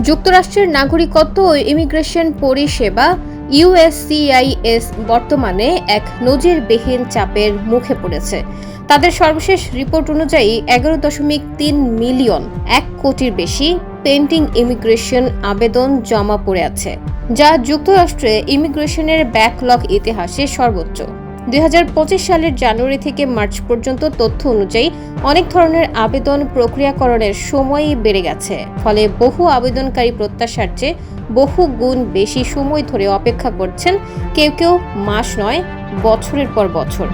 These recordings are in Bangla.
যুক্তরাষ্ট্রের নাগরিকত্ব ও ইমিগ্রেশন পরিষেবা ইউএসসিআইএস বর্তমানে এক নজিরবিহীন চাপের মুখে পড়েছে। তাদের সর্বশেষ রিপোর্ট অনুযায়ী 11.3 মিলিয়ন, 1 কোটির বেশি পেন্ডিং ইমিগ্রেশন আবেদন জমা পড়ে আছে, যা যুক্তরাষ্ট্রে ইমিগ্রেশনের ব্যাকলগ ইতিহাসে সর্বোচ্চ। 2025 সালের জানুয়ারি থেকে মার্চ পর্যন্ত তথ্য অনুযায়ী অনেক ধরনের আবেদন প্রক্রিয়াকরণের সময়ই বেড়ে গেছে, ফলে বহু আবেদনকারী প্রত্যাশার চেয়ে বহু গুণ বেশি সময় ধরে অপেক্ষা করছেন, কেউ কেউ মাস নয়, বছরের পর বছর।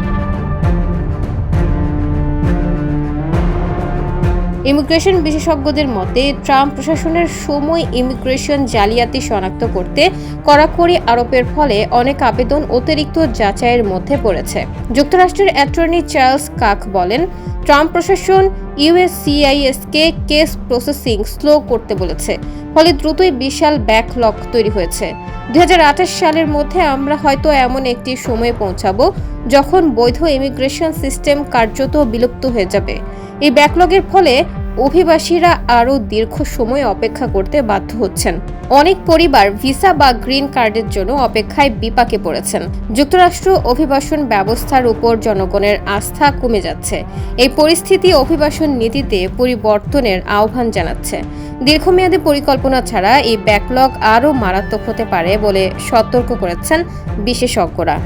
ইমিগ্রেশন বিশেষজ্ঞদের মতে, ট্রাম্প প্রশাসনের সময় ইমিগ্রেশন জালিয়াতি শনাক্ত করতে কড়াকড়ি আরোপের ফলে অনেক আবেদন অতিরিক্ত যাচাইয়ের মধ্যে পড়েছে। যুক্তরাষ্ট্রের অ্যাটর্নি চার্লস কাক বলেন, ট্রাম্প প্রশাসন ইউএসসিআইএসকে কেস প্রসেসিং স্লো করতে বলেছে, ফলে দ্রুতই বিশাল ব্যাকলগ তৈরি হয়েছে। 2028 সালের মধ্যে আমরা হয়তো এমন একটি সময়ে পৌঁছাবো যখন বৈধ ইমিগ্রেশন সিস্টেম কার্যত বিলুপ্ত হয়ে যাবে। এই ব্যাকলগের ফলে অভিবাসীরা আরও দীর্ঘ সময় অপেক্ষা করতে বাধ্য হচ্ছেন। অনেক পরিবার ভিসা বা গ্রিন কার্ডের জন্য অপেক্ষায় বিপাকে পড়েছেন। যুক্তরাষ্ট্র অভিবাসন ব্যবস্থার উপর জনগণের আস্থা কমে যাচ্ছে। এই পরিস্থিতি অভিবাসন নীতিতে পরিবর্তনের আহ্বান জানাচ্ছে। দীর্ঘমেয়াদী পরিকল্পনা ছাড়া এই ব্যাকলগ আরও মারাত্মক হতে পারে বলে সতর্ক করেছেন বিশেষজ্ঞরা।